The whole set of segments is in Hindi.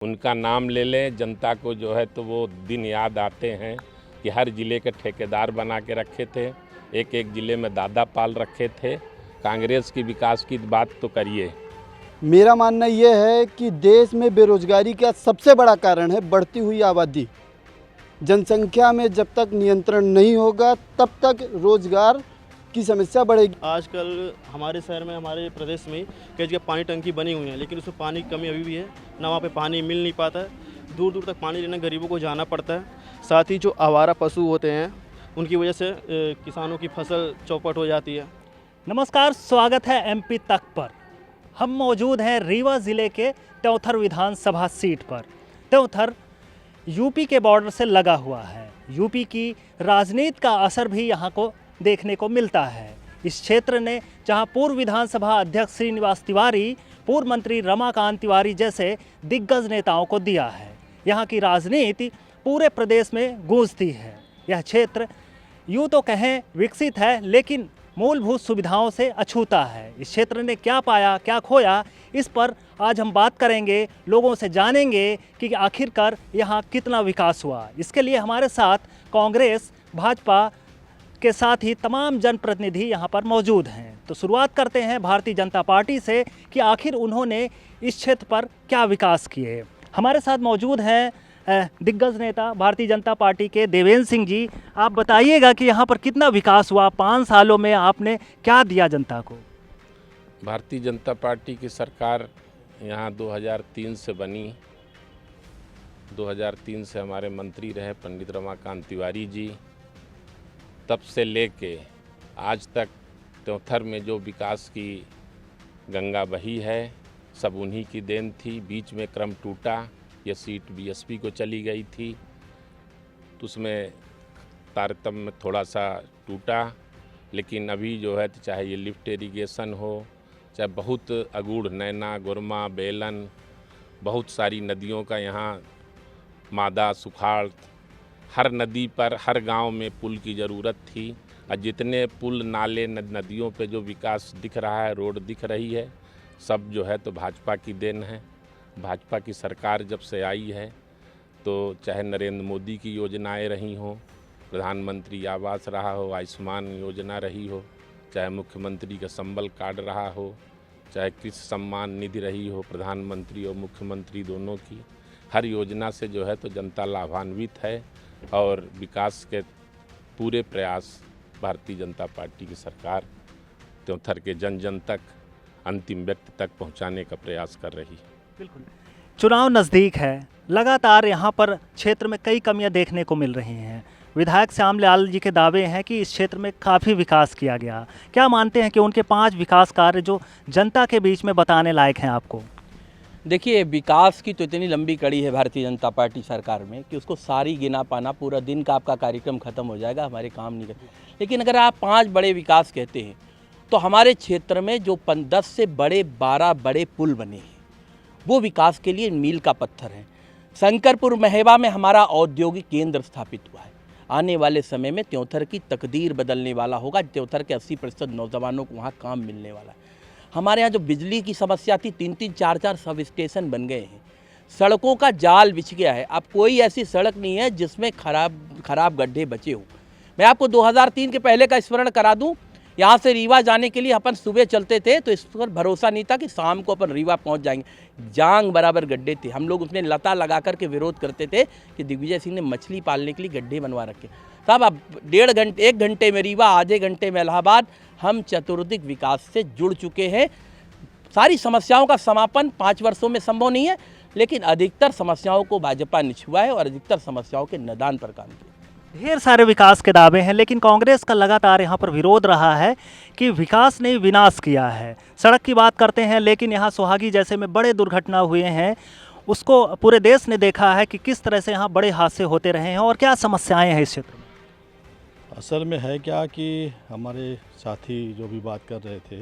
उनका नाम ले लें, जनता को जो है तो वो दिन याद आते हैं कि हर ज़िले के ठेकेदार बना के रखे थे, एक एक ज़िले में दादा पाल रखे थे। कांग्रेस की विकास की बात तो करिए। मेरा मानना यह है कि देश में बेरोजगारी का सबसे बड़ा कारण है बढ़ती हुई आबादी। जनसंख्या में जब तक नियंत्रण नहीं होगा तब तक रोजगार की समस्या बढ़ेगी। आजकल हमारे शहर में, हमारे प्रदेश में कई जगह पानी टंकी बनी हुई है, लेकिन उसमें पानी की कमी अभी भी है ना, वहाँ पे पानी मिल नहीं पाता है। दूर दूर तक पानी लेने गरीबों को जाना पड़ता है। साथ ही जो आवारा पशु होते हैं उनकी वजह से किसानों की फसल चौपट हो जाती है। नमस्कार, स्वागत है एमपी तक पर। हम मौजूद हैं रीवा ज़िले के त्योंथर विधानसभा सीट पर। त्योंथर यूपी के बॉर्डर से लगा हुआ है। यूपी की राजनीति का असर भी यहाँ को देखने को मिलता है। इस क्षेत्र ने जहाँ पूर्व विधानसभा अध्यक्ष श्रीनिवास तिवारी, पूर्व मंत्री रमाकांत तिवारी जैसे दिग्गज नेताओं को दिया है। यहाँ की राजनीति पूरे प्रदेश में गूंजती है। यह क्षेत्र यूँ तो कहें विकसित है, लेकिन मूलभूत सुविधाओं से अछूता है। इस क्षेत्र ने क्या पाया, क्या खोया, इस पर आज हम बात करेंगे, लोगों से जानेंगे कि आखिरकार यहाँ कितना विकास हुआ। इसके लिए हमारे साथ कांग्रेस, भाजपा के साथ ही तमाम जनप्रतिनिधि यहाँ पर मौजूद हैं। तो शुरुआत करते हैं भारतीय जनता पार्टी से कि आखिर उन्होंने इस क्षेत्र पर क्या विकास किए। हमारे साथ मौजूद हैं दिग्गज नेता भारतीय जनता पार्टी के देवेंद्र सिंह जी। आप बताइएगा कि यहाँ पर कितना विकास हुआ, 5 सालों में आपने क्या दिया जनता को। भारतीय जनता पार्टी की सरकार यहाँ 2003 से बनी। 2003 से हमारे मंत्री रहे पंडित रमाकांत तिवारी जी। तब से लेके आज तक त्योंथर में जो विकास की गंगा बही है सब उन्हीं की देन थी। बीच में क्रम टूटा, ये सीट बीएसपी को चली गई थी तो उसमें तारतम्य में थोड़ा सा टूटा, लेकिन अभी जो है चाहे ये लिफ्ट इरिगेशन हो, चाहे बहुत अगूढ़ नैना, गुरमा, बेलन, बहुत सारी नदियों का यहाँ मादा, सुखाड़, हर नदी पर, हर गांव में पुल की ज़रूरत थी। और जितने पुल, नाले, नदियों पे जो विकास दिख रहा है, रोड दिख रही है, सब जो है तो भाजपा की देन है। भाजपा की सरकार जब से आई है तो चाहे नरेंद्र मोदी की योजनाएं रही हों, प्रधानमंत्री आवास रहा हो, आयुष्मान योजना रही हो, चाहे मुख्यमंत्री का संबल कार्ड रहा हो, चाहे कृषि सम्मान निधि रही हो, प्रधानमंत्री और मुख्यमंत्री दोनों की, हर योजना से जो है तो जनता लाभान्वित है। और विकास के पूरे प्रयास भारतीय जनता पार्टी की सरकार त्योंथर के जन जन तक, अंतिम व्यक्ति तक पहुंचाने का प्रयास कर रही है। बिल्कुल, चुनाव नज़दीक है, लगातार यहाँ पर क्षेत्र में कई कमियां देखने को मिल रही हैं। विधायक श्यामलाल जी के दावे हैं कि इस क्षेत्र में काफ़ी विकास किया गया। क्या मानते हैं कि उनके 5 विकास कार्य जो जनता के बीच में बताने लायक हैं आपको? देखिए, विकास की तो इतनी लंबी कड़ी है भारतीय जनता पार्टी सरकार में कि उसको सारी गिना पाना, पूरा दिन का आपका कार्यक्रम खत्म हो जाएगा, हमारे काम नहीं करते। लेकिन अगर आप 5 बड़े विकास कहते हैं तो हमारे क्षेत्र में जो 10 से बड़े 12 बड़े पुल बने हैं वो विकास के लिए मील का पत्थर है। शंकरपुर महेवा में हमारा औद्योगिक केंद्र स्थापित हुआ है। आने वाले समय में त्योंथर की तकदीर बदलने वाला होगा। त्योंथर के 80% नौजवानों को वहाँ काम मिलने वाला है। हमारे यहाँ जो बिजली की समस्या थी, 3-3, 4-4 सब स्टेशन बन गए हैं। सड़कों का जाल बिछ गया है। अब कोई ऐसी सड़क नहीं है जिसमें खराब गड्ढे बचे हों। मैं आपको 2003 के पहले का स्मरण करा दूं। यहाँ से रीवा जाने के लिए अपन सुबह चलते थे तो इस पर भरोसा नहीं था कि शाम को अपन रीवा पहुँच जाएंगे। जांग बराबर गड्ढे थे। हम लोग उसमें लता लगा करके विरोध करते थे कि दिग्विजय सिंह ने मछली पालने के लिए गड्ढे बनवा रखे। तब अब 1.5 घंटे, 1 घंटे में रीवा, आधे घंटे में इलाहाबाद। हम चतुर्दिक विकास से जुड़ चुके हैं। सारी समस्याओं का समापन 5 वर्षों में संभव नहीं है, लेकिन अधिकतर समस्याओं को भाजपा ने छुआ है और अधिकतर समस्याओं के निदान पर काम किया। ढेर सारे विकास के दावे हैं, लेकिन कांग्रेस का लगातार यहाँ पर विरोध रहा है कि विकास ने विनाश किया है। सड़क की बात करते हैं, लेकिन यहाँ सुहागी जैसे में बड़े दुर्घटना हुए हैं, उसको पूरे देश ने देखा है कि किस तरह से यहाँ बड़े हादसे होते रहे हैं और क्या समस्याएं हैं इस क्षेत्र में। असल में है क्या कि हमारे साथी जो भी बात कर रहे थे,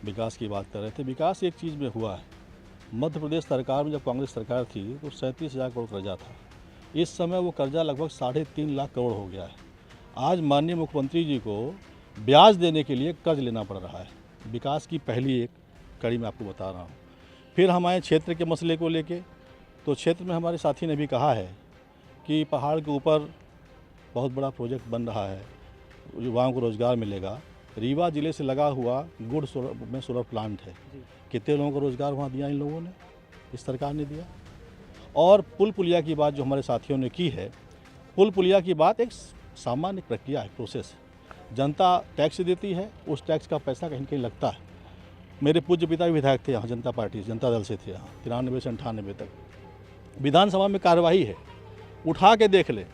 विकास की बात कर रहे थे, विकास एक चीज़ में हुआ है। मध्य प्रदेश सरकार में जब कांग्रेस सरकार थी तो 37,000 करोड़ कर्जा था। इस समय वो कर्जा लगभग 3.5 लाख करोड़ हो गया है। आज माननीय मुख्यमंत्री जी को ब्याज देने के लिए कर्ज लेना पड़ रहा है। विकास की पहली एक कड़ी मैं आपको बता रहा हूँ। फिर हमारे क्षेत्र के मसले को लेके तो क्षेत्र में हमारे साथी ने भी कहा है कि पहाड़ के ऊपर बहुत बड़ा प्रोजेक्ट बन रहा है, युवाओं को रोज़गार मिलेगा। रीवा ज़िले से लगा हुआ गुड़ में सोलर प्लांट है, कितने लोगों को रोज़गार वहाँ दिया इन लोगों ने, इस सरकार ने दिया। और पुल पुलिया की बात जो हमारे साथियों ने की है, पुल पुलिया की बात एक सामान्य प्रक्रिया है, प्रोसेस। जनता टैक्स देती है, उस टैक्स का पैसा कहीं कहीं लगता है। मेरे पूज्य पिता भी विधायक थे यहाँ, जनता दल से थे यहाँ 93 से 98 तक। विधानसभा में कार्रवाई है, उठा के देख ले,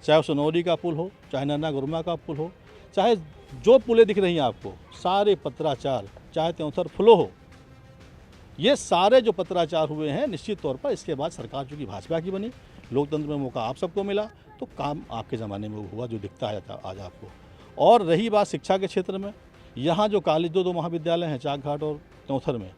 चाहे सोनौरी का पुल हो, चाहे नन्ना गुरमा का पुल हो, चाहे जो पुलें दिख रही हैं आपको, सारे पत्राचार, चाहे त्योंथर फ्लो हो, ये सारे जो पत्राचार हुए हैं, निश्चित तौर पर इसके बाद सरकार चूँकि भाजपा की बनी, लोकतंत्र में मौका आप सबको मिला, तो काम आपके ज़माने में हुआ जो दिखता है आज आपको। और रही बात शिक्षा के क्षेत्र में, यहाँ जो कॉलेज दो महाविद्यालय हैं चाक घाट और त्योंथर में,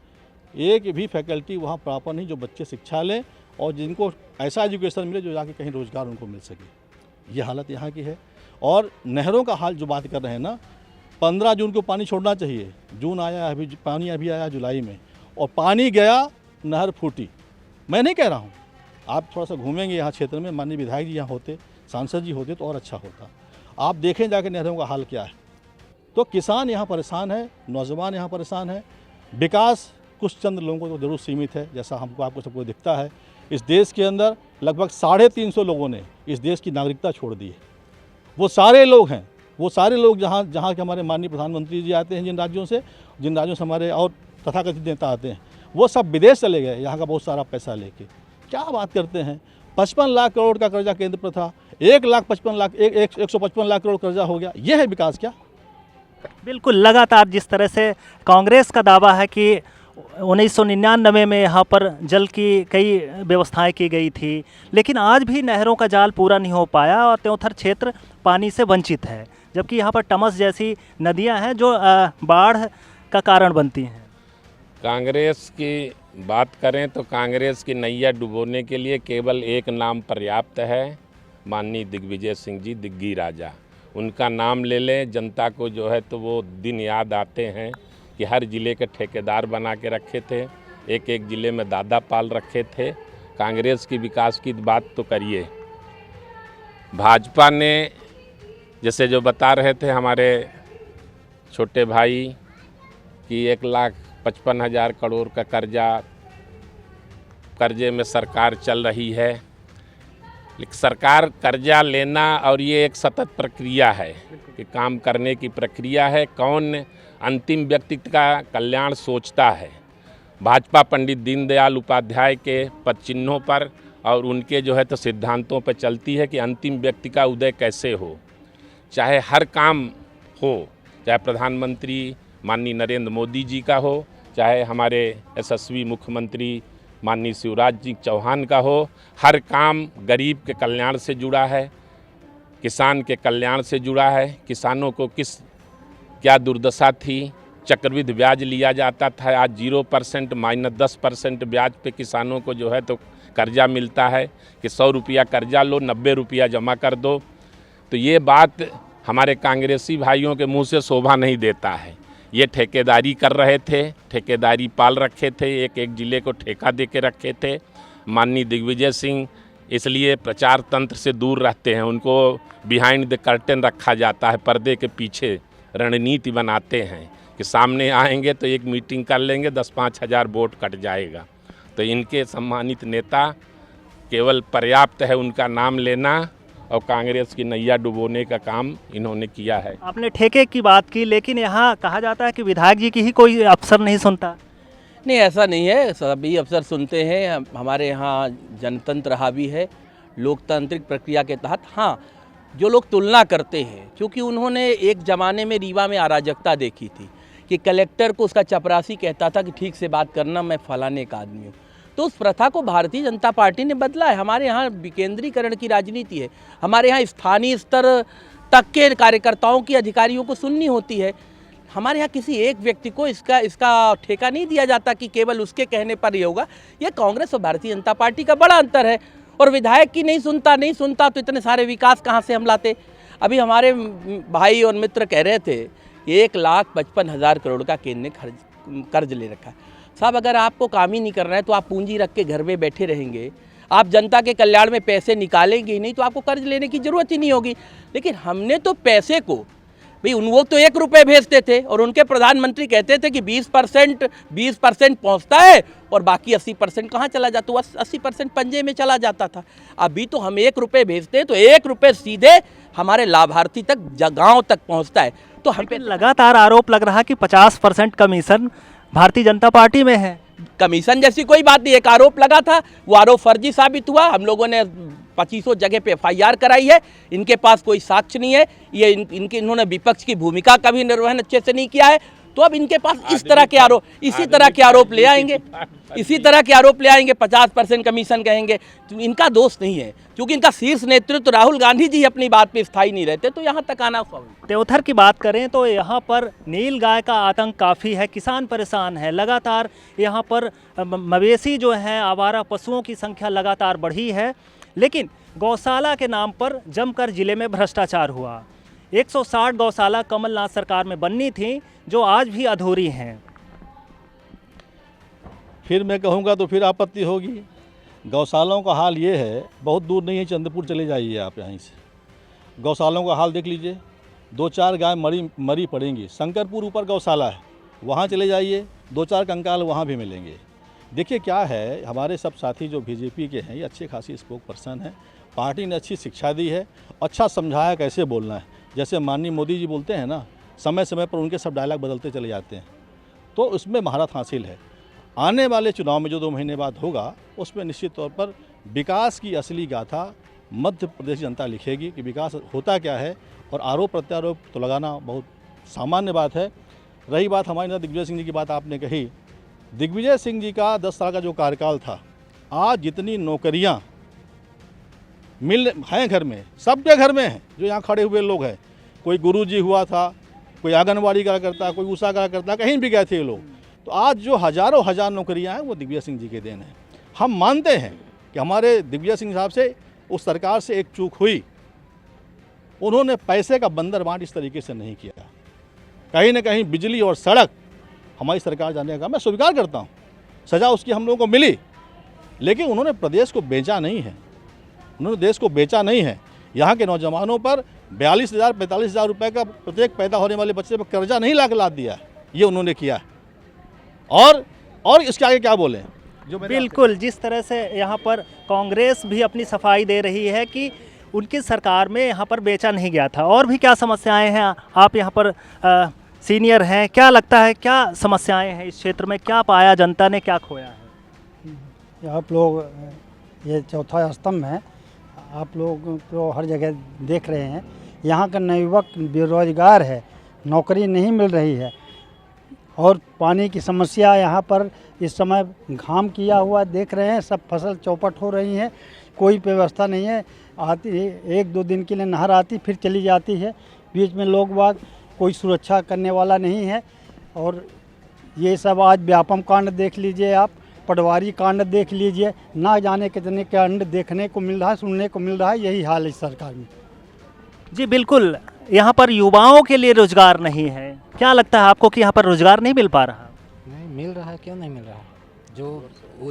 एक भी फैकल्टी वहाँ प्रॉपर नहीं जो बच्चे शिक्षा लें और जिनको ऐसा एजुकेशन मिले जो जाके कहीं रोज़गार उनको मिल सके। ये हालत यहाँ की है। और नहरों का हाल जो बात कर रहे हैं ना, 15 जून को पानी छोड़ना चाहिए, जून आया अभी, पानी अभी आया जुलाई में, और पानी गया, नहर फूटी। मैं नहीं कह रहा हूँ, आप थोड़ा सा घूमेंगे यहाँ क्षेत्र में, माननीय विधायक जी यहाँ होते, सांसद जी होते तो और अच्छा होता। आप देखें जाके नहरों का हाल क्या है। तो किसान यहाँ परेशान है, नौजवान यहाँ परेशान है। विकास कुछ चंद लोगों को तो जरूर सीमित है, जैसा हमको आपको सबको दिखता है। इस देश के अंदर लगभग 350 लोगों ने इस देश की नागरिकता छोड़ दी है। वो सारे लोग हैं, वो सारे लोग जहाँ के हमारे माननीय प्रधानमंत्री जी आते हैं, जिन राज्यों से हमारे और तथाकथित नेता आते हैं, वो सब विदेश चले गए यहाँ का बहुत सारा पैसा लेके। क्या बात करते हैं, 55 लाख करोड़ का कर्जा केंद्र पर था, 155 लाख करोड़ कर्जा हो गया। ये है विकास क्या? बिल्कुल, लगातार जिस तरह से कांग्रेस का दावा है कि 1999 में यहाँ पर जल की कई व्यवस्थाएं की गई थी, लेकिन आज भी नहरों का जाल पूरा नहीं हो पाया और त्योंथर क्षेत्र पानी से वंचित है, जबकि यहाँ पर टमस जैसी नदियाँ हैं जो बाढ़ का कारण बनती हैं। कांग्रेस की बात करें तो कांग्रेस की नैया डुबोने के लिए केवल एक नाम पर्याप्त है, माननीय दिग्विजय सिंह जी, दिग्गी राजा। उनका नाम ले लें, जनता को जो है तो वो दिन याद आते हैं कि हर ज़िले के ठेकेदार बना के रखे थे, एक एक ज़िले में दादा पाल रखे थे। कांग्रेस की विकास की बात तो करिए। भाजपा ने जैसे जो बता रहे थे हमारे छोटे भाई कि 1,55,000 करोड़ का कर्जे में सरकार चल रही है, लेकिन सरकार कर्जा लेना और ये एक सतत प्रक्रिया है कि काम करने की प्रक्रिया है। कौन अंतिम व्यक्ति का कल्याण सोचता है? भाजपा पंडित दीनदयाल उपाध्याय के पद चिन्हों पर और उनके जो है तो सिद्धांतों पर चलती है कि अंतिम व्यक्ति का उदय कैसे हो। चाहे हर काम हो, चाहे प्रधानमंत्री माननीय नरेंद्र मोदी जी का हो, चाहे हमारे यशस्वी मुख्यमंत्री माननीय शिवराज जी चौहान का हो, हर काम गरीब के कल्याण से जुड़ा है, किसान के कल्याण से जुड़ा है। किसानों को क्या दुर्दशा थी, चक्रवृद्धि ब्याज लिया जाता था, आज 0% -10% ब्याज पे किसानों को जो है तो कर्जा मिलता है कि 100 रुपया कर्जा लो, 90 रुपया जमा कर दो। तो ये बात हमारे कांग्रेसी भाइयों के मुंह से शोभा नहीं देता है। ये ठेकेदारी कर रहे थे, ठेकेदारी पाल रखे थे, एक एक ज़िले को ठेका दे के रखे थे। माननीय दिग्विजय सिंह इसलिए प्रचार तंत्र से दूर रहते हैं, उनको बिहाइंड द कर्टेन रखा जाता है, पर्दे के पीछे रणनीति बनाते हैं कि सामने आएंगे तो एक मीटिंग कर लेंगे, 10-5 हज़ार वोट कट जाएगा। तो इनके सम्मानित नेता केवल पर्याप्त है उनका नाम लेना और कांग्रेस की नैया डुबोने का काम इन्होंने किया है। आपने ठेके की बात की, लेकिन यहाँ कहा जाता है कि विधायक जी की ही कोई अफसर नहीं सुनता। नहीं, ऐसा नहीं है, सभी अफसर सुनते हैं। हमारे यहाँ जनतंत्र हावी है, लोकतांत्रिक प्रक्रिया के तहत। हाँ, जो लोग तुलना करते हैं, क्योंकि उन्होंने एक ज़माने में रीवा में अराजकता देखी थी कि कलेक्टर को उसका चपरासी कहता था कि ठीक से बात करना, मैं फलाने का आदमी हूँ। तो उस प्रथा को भारतीय जनता पार्टी ने बदला है। हमारे यहाँ विकेंद्रीकरण की राजनीति है। हमारे यहाँ स्थानीय स्तर तक के कार्यकर्ताओं की, अधिकारियों को सुननी होती है। हमारे यहाँ किसी एक व्यक्ति को इसका ठेका नहीं दिया जाता कि केवल उसके कहने पर ही होगा। ये कांग्रेस और भारतीय जनता पार्टी का बड़ा अंतर है। और विधायक की नहीं सुनता तो इतने सारे विकास कहाँ से हम लाते। अभी हमारे भाई और मित्र कह रहे थे 1,55,000 करोड़ का केंद्र ने कर्ज ले रखा है। साहब, अगर आपको काम ही नहीं करना है तो आप पूंजी रख के घर में बैठे रहेंगे आप जनता के कल्याण में पैसे निकालेंगे ही नहीं तो आपको कर्ज लेने की ज़रूरत ही नहीं होगी। लेकिन हमने तो पैसे को भाई वो तो 1 रुपये भेजते थे और उनके प्रधानमंत्री कहते थे कि 20% पहुंचता है और बाकी 80% कहाँ चला जाता, तो 80% पंजे में चला जाता था। अभी तो हम 1 रुपये भेजते हैं तो 1 रुपये सीधे हमारे लाभार्थी तक, गाँव तक पहुँचता है। तो हम पे लगातार आरोप लग रहा कि 50% कमीशन भारतीय जनता पार्टी में है। कमीशन जैसी कोई बात नहीं, एक आरोप लगा था, वो आरोप फर्जी साबित हुआ। हम लोगों ने 2500 जगह पे FIR कराई है। इनके पास कोई साक्ष्य नहीं है, ये इन्होंने विपक्ष की भूमिका का भी निर्वहन अच्छे से नहीं किया है। तो अब इनके पास इसी तरह के आरोप ले आएंगे 50% कमीशन कहेंगे, तो इनका दोष नहीं है, क्योंकि इनका शीर्ष नेतृत्व राहुल गांधी जी अपनी बात पे स्थायी नहीं रहते, तो यहाँ तक आना स्वाभाविक। त्योथर की बात करें तो यहाँ पर नील गाय का आतंक काफ़ी है, किसान परेशान है। लगातार यहाँ पर मवेशी जो हैं, आवारा पशुओं की संख्या लगातार बढ़ी है। लेकिन गौशाला के नाम पर जमकर जिले में भ्रष्टाचार हुआ। 160 गौशाला कमलनाथ सरकार में बननी थी, जो आज भी अधूरी हैं। फिर मैं कहूँगा तो फिर आपत्ति होगी। गौशालाओं का हाल ये है, बहुत दूर नहीं है, चंद्रपुर चले जाइए आप यहीं से, गौशालाओं का हाल देख लीजिए। 2-4 गाय मरी पड़ेंगी। शंकरपुर ऊपर गौशाला है, वहाँ चले जाइए, 2-4 कंकाल वहाँ भी मिलेंगे। देखिए क्या है, हमारे सब साथी जो BJP के हैं, ये अच्छे खासी स्पोक पर्सन हैं। पार्टी ने अच्छी शिक्षा दी है, अच्छा समझाया कैसे बोलना है। जैसे माननीय मोदी जी बोलते हैं ना, समय समय पर उनके सब डायलॉग बदलते चले जाते हैं, तो उसमें महारत हासिल है। आने वाले चुनाव में जो 2 महीने बाद होगा, उसमें निश्चित तौर पर विकास की असली गाथा मध्य प्रदेश जनता लिखेगी कि विकास होता क्या है। और आरोप प्रत्यारोप तो लगाना बहुत सामान्य बात है। रही बात हमारे नेता दिग्विजय सिंह जी की बात आपने कही, दिग्विजय सिंह जी का 10 साल का जो कार्यकाल था, आज जितनी नौकरियां मिल हैं घर में, सबके घर में हैं, जो यहाँ खड़े हुए लोग हैं, कोई गुरुजी हुआ था, कोई आंगनबाड़ी कार्यकर्ता, कोई उषा कार्यकर्ता, कहीं भी गए थे ये लोग, तो आज जो हज़ारों हज़ार नौकरियां हैं वो दिग्विजय सिंह जी के देन हैं। हम मानते हैं कि हमारे दिग्विजय सिंह साहब से, उस सरकार से एक चूक हुई, उन्होंने पैसे का बंदर बांट इस तरीके से नहीं किया। कहीं ना कहीं बिजली और सड़क हमारी सरकार जाने का मैं स्वीकार करता हूँ, सज़ा उसकी हम लोगों को मिली, लेकिन उन्होंने प्रदेश को बेचा नहीं है, उन्होंने देश को बेचा नहीं है। यहाँ के नौजवानों पर 42,000-45,000 रुपये का प्रत्येक पैदा होने वाले बच्चे पर कर्जा नहीं लाद दिया, ये उन्होंने किया है। और इसके आगे क्या बोलें, जो बिल्कुल जिस तरह से यहाँ पर कांग्रेस भी अपनी सफाई दे रही है कि उनकी सरकार में यहाँ पर बेचा नहीं गया था। और भी क्या समस्याएं हैं, आप यहाँ पर सीनियर हैं, क्या लगता है क्या समस्याएं हैं इस क्षेत्र में, क्या पाया जनता ने, क्या खोया है? आप लोग ये चौथा स्तंभ है, आप लोग तो हर जगह देख रहे हैं, यहाँ का नवयुवक बेरोजगार है, नौकरी नहीं मिल रही है, और पानी की समस्या यहाँ पर इस समय घाम किया हुआ देख रहे हैं, सब फसल चौपट हो रही है, कोई व्यवस्था नहीं है। आती 1-2 दिन के लिए नहर आती फिर चली जाती है, बीच में लोग बाग, कोई सुरक्षा करने वाला नहीं है। और ये सब आज व्यापम कांड देख लीजिए, आप पटवारी कांड देख लीजिए, ना जाने कितने कांड देखने को मिल रहा है, सुनने को मिल रहा है। यही हाल है इस सरकार में। जी बिल्कुल, यहाँ पर युवाओं के लिए रोजगार नहीं है। क्या लगता है आपको कि यहाँ पर रोजगार नहीं मिल पा रहा? नहीं मिल रहा है, क्यों नहीं मिल रहा है? जो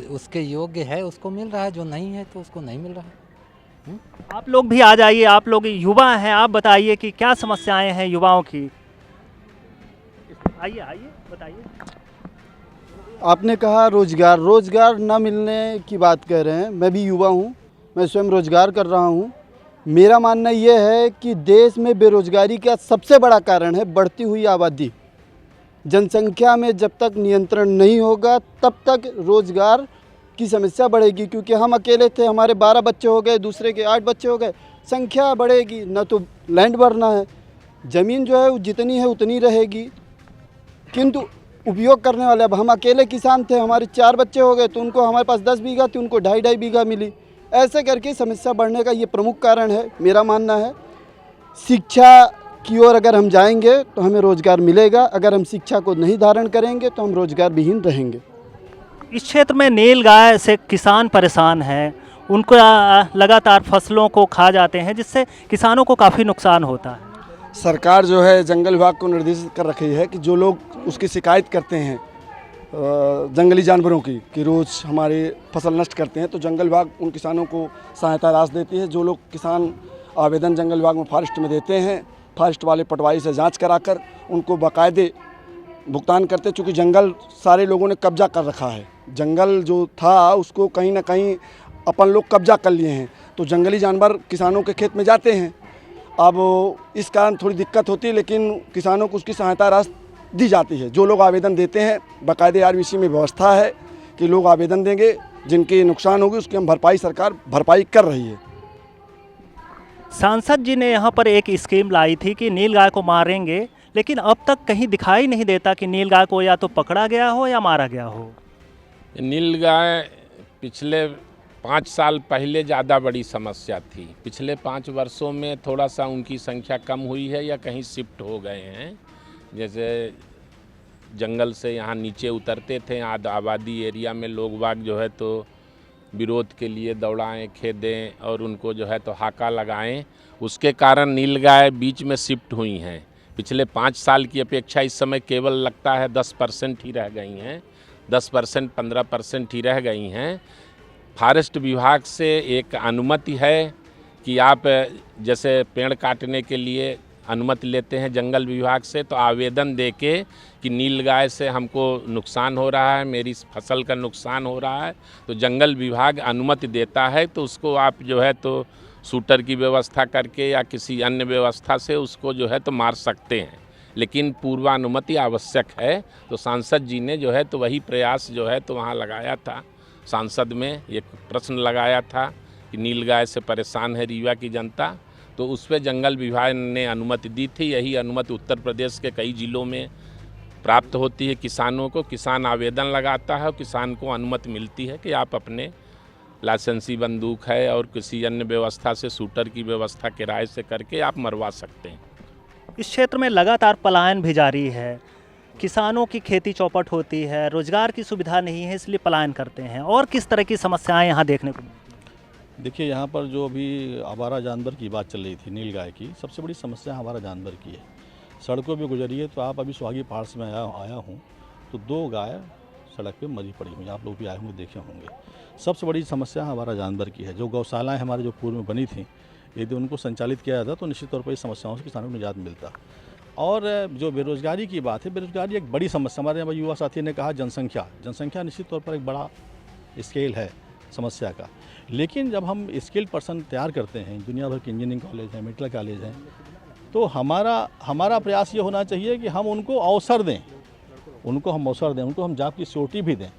उसके योग्य है उसको मिल रहा है, जो नहीं है तो उसको नहीं मिल रहा है। आप लोग भी आ जाइए, आप लोग युवा हैं, आप बताइए कि क्या समस्याएं हैं युवाओं की। आइए बताइए। आपने कहा रोजगार न मिलने की बात कह रहे हैं। मैं भी युवा हूँ, मैं स्वयं रोजगार कर रहा हूँ। मेरा मानना ये है कि देश में बेरोजगारी का सबसे बड़ा कारण है बढ़ती हुई आबादी। जनसंख्या में जब तक नियंत्रण नहीं होगा तब तक रोजगार की समस्या बढ़ेगी। क्योंकि हम अकेले थे, हमारे 12 बच्चे हो गए, दूसरे के 8 बच्चे हो गए, संख्या बढ़ेगी। न तो लैंड भरना है, ज़मीन जो है जितनी है उतनी रहेगी, किंतु उपयोग करने वाले, अब हम अकेले किसान थे, हमारे 4 बच्चे हो गए तो उनको, हमारे पास 10 बीघा थी, उनको 2.5 बीघा मिली। ऐसे करके समस्या बढ़ने का ये प्रमुख कारण है। मेरा मानना है शिक्षा की ओर अगर हम जाएंगे तो हमें रोज़गार मिलेगा, अगर हम शिक्षा को नहीं धारण करेंगे तो हम रोज़गार विहीन रहेंगे। इस क्षेत्र में नील गाय से किसान परेशान हैं, उनको लगातार फसलों को खा जाते हैं, जिससे किसानों को काफ़ी नुकसान होता है। सरकार जो है जंगल विभाग को निर्देशित कर रखी है कि जो लोग उसकी शिकायत करते हैं जंगली जानवरों की कि रोज़ हमारे फसल नष्ट करते हैं, तो जंगल विभाग उन किसानों को सहायता राशि देती है। जो लोग किसान आवेदन जंगल विभाग में फॉरेस्ट में देते हैं, फॉरेस्ट वाले पटवारी से जांच कराकर उनको बाकायदे भुगतान करते, चूँकि जंगल सारे लोगों ने कब्जा कर रखा है। जंगल जो था उसको कहीं ना कहीं अपन लोग कब्जा कर लिए हैं, तो जंगली जानवर किसानों के खेत में जाते हैं। अब इस कारण थोड़ी दिक्कत होती है, लेकिन किसानों को उसकी सहायता राशि दी जाती है। जो लोग आवेदन देते हैं, बाकायदे आरबीसी में व्यवस्था है कि लोग आवेदन देंगे, जिनके नुकसान होगी उसकी हम भरपाई, सरकार भरपाई कर रही है। सांसद जी ने यहाँ पर एक स्कीम लाई थी कि नीलगाय को मारेंगे, लेकिन अब तक कहीं दिखाई नहीं देता कि नीलगाय को या तो पकड़ा गया हो या मारा गया हो। नीलगाय पिछले 5 साल पहले ज़्यादा बड़ी समस्या थी। पिछले 5 वर्षों में थोड़ा सा उनकी संख्या कम हुई है या कहीं शिफ्ट हो गए हैं। जैसे जंगल से यहाँ नीचे उतरते थे, आबादी एरिया में लोग बाग जो है तो विरोध के लिए दौड़ाएं, खेदें और उनको जो है तो हाका लगाएं। उसके कारण नीलगाय बीच में शिफ्ट हुई हैं। पिछले 5 साल की अपेक्षा इस समय केवल लगता है 10% ही रह गई हैं, 10% 15% ही रह गई हैं। फॉरेस्ट विभाग से एक अनुमति है कि आप जैसे पेड़ काटने के लिए अनुमति लेते हैं जंगल विभाग से, तो आवेदन देके कि नीलगाय से हमको नुकसान हो रहा है, मेरी फसल का नुकसान हो रहा है, तो जंगल विभाग अनुमति देता है, तो उसको आप जो है तो शूटर की व्यवस्था करके या किसी अन्य व्यवस्था से उसको जो है तो मार सकते हैं, लेकिन पूर्वानुमति आवश्यक है। तो सांसद जी ने जो है तो वही प्रयास जो है तो वहाँ लगाया था। सांसद में एक प्रश्न लगाया था कि नीलगाय से परेशान है रीवा की जनता, तो उस पर जंगल विभाग ने अनुमति दी थी। यही अनुमति उत्तर प्रदेश के कई ज़िलों में प्राप्त होती है किसानों को। किसान आवेदन लगाता है और किसान को अनुमति मिलती है कि आप अपने लाइसेंसी बंदूक है और किसी अन्य व्यवस्था से शूटर की व्यवस्था किराए से करके आप मरवा सकते हैं। इस क्षेत्र में लगातार पलायन भी जारी है। किसानों की खेती चौपट होती है, रोजगार की सुविधा नहीं है, इसलिए पलायन करते हैं। और किस तरह की समस्याएं यहाँ देखने को मिलती हैं? देखिए, यहाँ पर जो अभी आवारा जानवर की बात चल रही थी, नीलगाय की, सबसे बड़ी समस्या आवारा जानवर की है। सड़कों पे गुजरिए तो आप अभी सुहागी पहाड़ से मैं आया हूँ तो 2 गाय सड़क पे मरी पड़ी हुई, आप लोग भी आए होंगे, देखे होंगे। सबसे बड़ी समस्या आवारा जानवर की है। जो गौशालाएँ हमारे जो पूर्व में बनी थी, यदि उनको संचालित किया जाता तो निश्चित तौर पर इस समस्याओं से किसानों को निजात मिलता। और जो बेरोज़गारी की बात है, बेरोज़गारी एक बड़ी समस्या। हमारे यहाँ युवा साथी ने कहा जनसंख्या निश्चित तौर पर एक बड़ा स्केल है समस्या का। लेकिन जब हम स्किल्ड पर्सन तैयार करते हैं, दुनिया भर के इंजीनियरिंग कॉलेज हैं, मेडिकल कॉलेज हैं, तो हमारा प्रयास ये होना चाहिए कि हम उनको अवसर दें, उनको हम जॉब की सिक्योरिटी भी दें।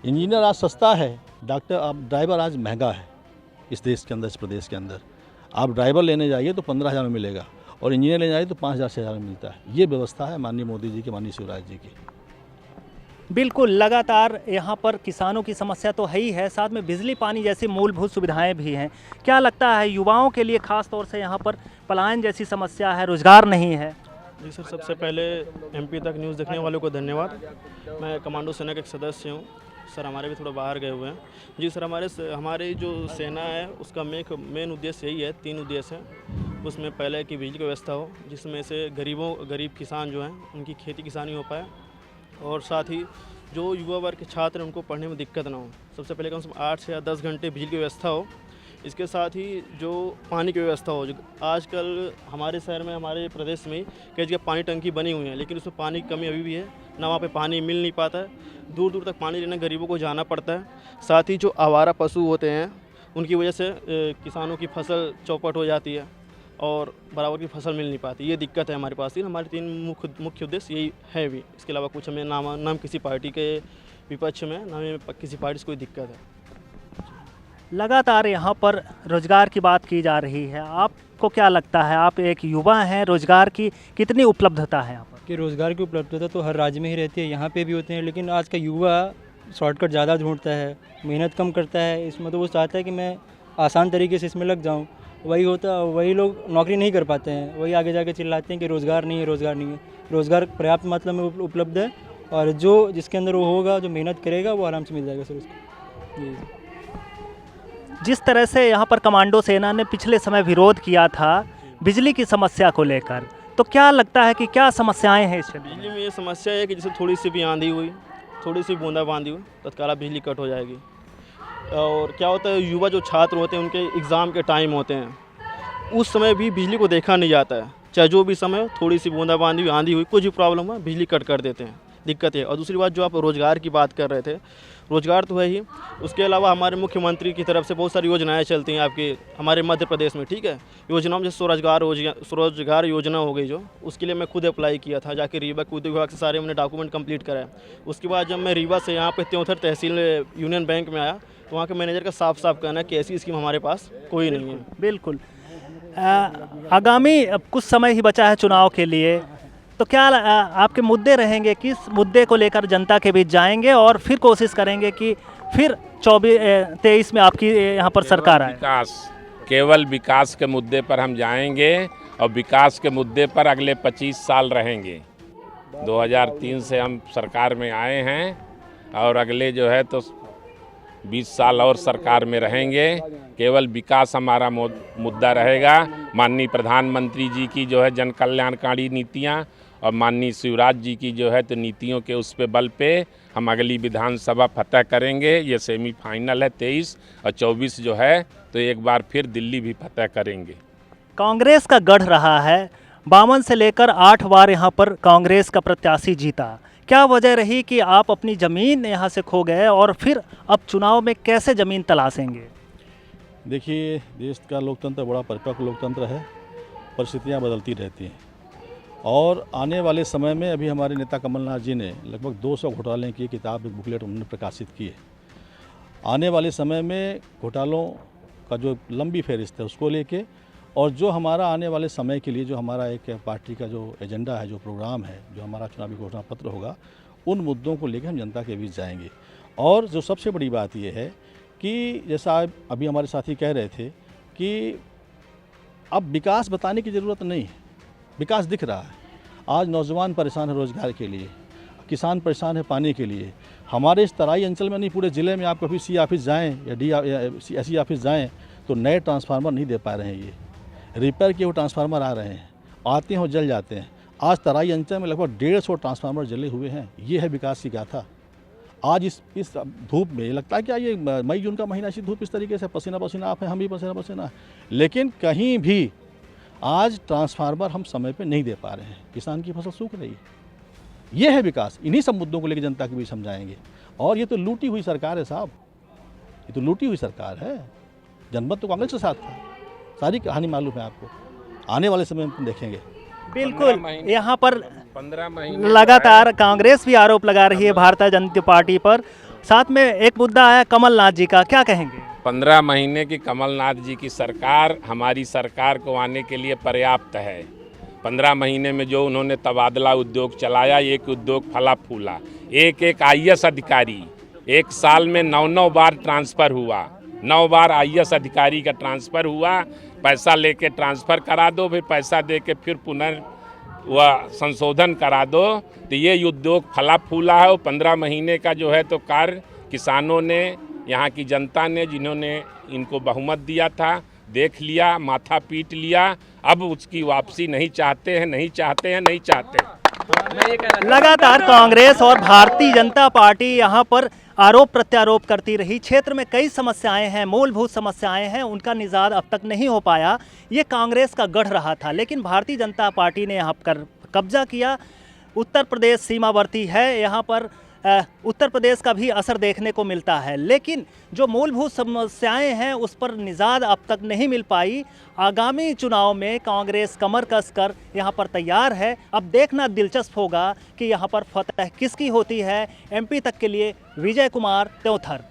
इंजीनियर आज सस्ता है, ड्राइवर आज महंगा है इस देश के अंदर, इस प्रदेश के अंदर। आप ड्राइवर लेने जाइए तो 15,000 में मिलेगा और इंजीनियर लेने जाइए तो 5,000 6,000 में मिलता है। ये व्यवस्था है माननीय मोदी जी की, माननीय शिवराज जी की। बिल्कुल, लगातार यहाँ पर किसानों की समस्या तो है ही है, साथ में बिजली पानी जैसी मूलभूत सुविधाएं भी हैं। क्या लगता है युवाओं के लिए खास तौर से यहाँ पर पलायन जैसी समस्या है, रोजगार नहीं है? जी सर, सबसे पहले एमपी तक न्यूज़ देखने वालों को धन्यवाद। मैं कमांडो सेना का एक सदस्य हूँ सर, हमारे भी थोड़ा बाहर गए हुए हैं। जी सर, हमारी जो सेना है उसका मेन उद्देश्य यही है, 3 उद्देश्य हैं। उसमें पहले कि बिजली की व्यवस्था हो, जिसमें से गरीब किसान जो हैं उनकी खेती किसानी हो पाए, और साथ ही जो युवा वर्ग के छात्र हैं उनको पढ़ने में दिक्कत ना हो। सबसे पहले कम से कम 8 से या 10 घंटे बिजली की व्यवस्था हो। इसके साथ ही जो पानी की व्यवस्था हो, जो आजकल हमारे शहर में, हमारे प्रदेश में कई जगह पानी टंकी बनी हुई है, लेकिन उसमें पानी की कमी अभी भी है ना, वहाँ पे पानी मिल नहीं पाता है। दूर दूर तक पानी लेने गरीबों को जाना पड़ता है। साथ ही जो आवारा पशु होते हैं उनकी वजह से किसानों की फसल चौपट हो जाती है और बराबर की फसल मिल नहीं पाती। ये दिक्कत है हमारे पास। हमारे 3 मुख्य उद्देश्य यही है भी। इसके अलावा कुछ हमें नाम किसी पार्टी के विपक्ष में, ना हमें किसी पार्टी से कोई दिक्कत है। लगातार यहाँ पर रोजगार की बात की जा रही है, आपको क्या लगता है, आप एक युवा हैं, रोजगार की कितनी उपलब्धता है यहाँ पर? कि रोज़गार की उपलब्धता तो हर राज्य में ही रहती है, यहाँ पे भी होते हैं, लेकिन आज का युवा शॉर्टकट ज़्यादा ढूंढता है, मेहनत कम करता है इसमें। तो वो चाहता है कि मैं आसान तरीके से इसमें लग जाऊँ। वही लोग नौकरी नहीं कर पाते हैं, वही आगे जाके चिल्लाते हैं कि रोज़गार नहीं है। रोज़गार पर्याप्त मात्रा में उपलब्ध है, और जिसके अंदर वो होगा, जो मेहनत करेगा, वो आराम से मिल जाएगा सर उसको। जी, जिस तरह से यहाँ पर कमांडो सेना ने पिछले समय विरोध किया था बिजली की समस्या को लेकर, तो क्या लगता है कि क्या समस्याएं हैं इस क्षेत्र में? बिजली में ये समस्या है कि जैसे थोड़ी सी भी आंधी हुई, थोड़ी सी बूंदाबांदी हो तत्काल बिजली कट हो जाएगी। और क्या होता है, युवा जो छात्र होते हैं उनके एग्ज़ाम के टाइम होते हैं, उस समय भी बिजली को देखा नहीं जाता है। चाहे जो भी समय हो, थोड़ी सी बूंदाबांदी हुई, आंधी हुई, कुछ भी प्रॉब्लम हुआ, बिजली कट कर देते हैं। दिक्कत है। और दूसरी बात, जो आप रोज़गार की बात कर रहे थे, रोज़गार तो है ही, उसके अलावा हमारे मुख्यमंत्री की तरफ से बहुत सारी योजनाएं चलती हैं आपके हमारे मध्य प्रदेश में, ठीक है। योजनाओं में जैसे स्वरोजगार योजना हो गई, जो उसके लिए मैं खुद अप्लाई किया था, जाके रीवा के उद्योग विभाग से सारे मैंने डॉक्यूमेंट कंप्लीट कराया। उसके बाद जब मैं रीवा से यहाँ पे त्योंथर तहसील यूनियन बैंक में आया, तो वहाँ के मैनेजर का साफ साफ कहना है कि ऐसी स्कीम हमारे पास कोई नहीं है। बिल्कुल। आगामी अब कुछ समय ही बचा है चुनाव के लिए, तो क्या आपके मुद्दे रहेंगे, किस मुद्दे को लेकर जनता के बीच जाएंगे और फिर कोशिश करेंगे कि फिर 23 में आपकी यहाँ पर सरकार आए? केवल विकास के मुद्दे पर हम जाएंगे और विकास के मुद्दे पर अगले 25 साल रहेंगे। 2003 से हम सरकार में आए हैं और अगले जो है तो 20 साल और सरकार में रहेंगे। केवल विकास हमारा मुद्दा रहेगा। माननीय प्रधानमंत्री जी की जो है जन कल्याणकारी नीतियाँ और माननीय शिवराज जी की जो है तो नीतियों के उस पे बल पे हम अगली विधानसभा फतह करेंगे। ये सेमीफाइनल है 23 और 24 जो है तो एक बार फिर दिल्ली भी फतह करेंगे। कांग्रेस का गढ़ रहा है, 52 से लेकर 8 बार यहाँ पर कांग्रेस का प्रत्याशी जीता। क्या वजह रही कि आप अपनी ज़मीन यहाँ से खो गए और फिर अब चुनाव में कैसे ज़मीन तलाशेंगे? देखिए, देश का लोकतंत्र बड़ा परिपक्व लोकतंत्र है, परिस्थितियाँ बदलती रहती हैं और आने वाले समय में अभी हमारे नेता कमलनाथ जी ने लगभग 200 घोटाले की किताब, एक बुकलेट उन्होंने प्रकाशित की है। आने वाले समय में घोटालों का जो लंबी फहरिस्त है उसको लेके और जो हमारा आने वाले समय के लिए जो हमारा एक पार्टी का जो एजेंडा है, जो प्रोग्राम है, जो हमारा चुनावी घोषणा पत्र होगा, उन मुद्दों को लेकर हम जनता के बीच जाएंगे। और जो सबसे बड़ी बात ये है कि जैसा अभी हमारे साथी कह रहे थे कि अब विकास बताने की ज़रूरत नहीं है, विकास दिख रहा है। आज नौजवान परेशान है रोज़गार के लिए, किसान परेशान है पानी के लिए। हमारे इस तराई अंचल में नहीं, पूरे ज़िले में आप कभी सी ऑफिस जाएँ या SE ऑफिस जाएँ तो नए ट्रांसफार्मर नहीं दे पा रहे हैं। ये रिपेयर के वो ट्रांसफार्मर आ रहे हैं, आते हैं और जल जाते हैं। आज तराई अंचल में लगभग 150 ट्रांसफार्मर जले हुए हैं। ये है विकास की गाथा। आज इस धूप में लगता है क्या ये मई जून का महीना, ऐसी धूप इस तरीके से पसीना पसीना आप हैं, हम भी पसीना पसीना, लेकिन कहीं भी आज ट्रांसफार्मर हम समय पे नहीं दे पा रहे हैं, किसान की फसल सूख रही है। ये है विकास। इन्हीं सब मुद्दों को लेकर जनता के बीच समझाएंगे। और ये तो लूटी हुई सरकार है साहब, ये तो लूटी हुई सरकार है। जनमत तो कांग्रेस के साथ था, सारी कहानी मालूम है आपको। आने वाले समय में देखेंगे। बिल्कुल। यहाँ पर 15 महीने लगातार कांग्रेस भी आरोप लगा रही है भारतीय जनता पार्टी पर। साथ में एक मुद्दा आया कमलनाथ जी का, क्या कहेंगे? 15 महीने की कमलनाथ जी की सरकार हमारी सरकार को आने के लिए पर्याप्त है। 15 महीने में जो उन्होंने तबादला उद्योग चलाया, एक उद्योग फला फूला। एक IAS अधिकारी एक साल में 9 बार ट्रांसफ़र हुआ, 9 बार IAS अधिकारी का ट्रांसफ़र हुआ। पैसा लेके ट्रांसफ़र करा दो, फिर पैसा दे के फिर पुनः वह संशोधन करा दो। तो ये उद्योग फला फूला है। और 15 महीने का जो है तो कार्य किसानों ने, यहाँ की जनता ने, जिन्होंने इनको बहुमत दिया था, देख लिया, माथा पीट लिया। अब उसकी वापसी नहीं चाहते हैं, नहीं चाहते हैं, नहीं चाहते। लगातार कांग्रेस और भारतीय जनता पार्टी यहाँ पर आरोप प्रत्यारोप करती रही। क्षेत्र में कई समस्याएं हैं, मूलभूत समस्याएं हैं, उनका निजात अब तक नहीं हो पाया। ये कांग्रेस का गढ़ रहा था, लेकिन भारतीय जनता पार्टी ने यहाँ पर कब्जा किया। उत्तर प्रदेश सीमावर्ती है, यहाँ पर उत्तर प्रदेश का भी असर देखने को मिलता है, लेकिन जो मूलभूत समस्याएं हैं उस पर निजात अब तक नहीं मिल पाई। आगामी चुनाव में कांग्रेस कमर कसकर यहाँ पर तैयार है। अब देखना दिलचस्प होगा कि यहाँ पर फतह किसकी होती है। MP तक के लिए विजय कुमार, त्योंथर।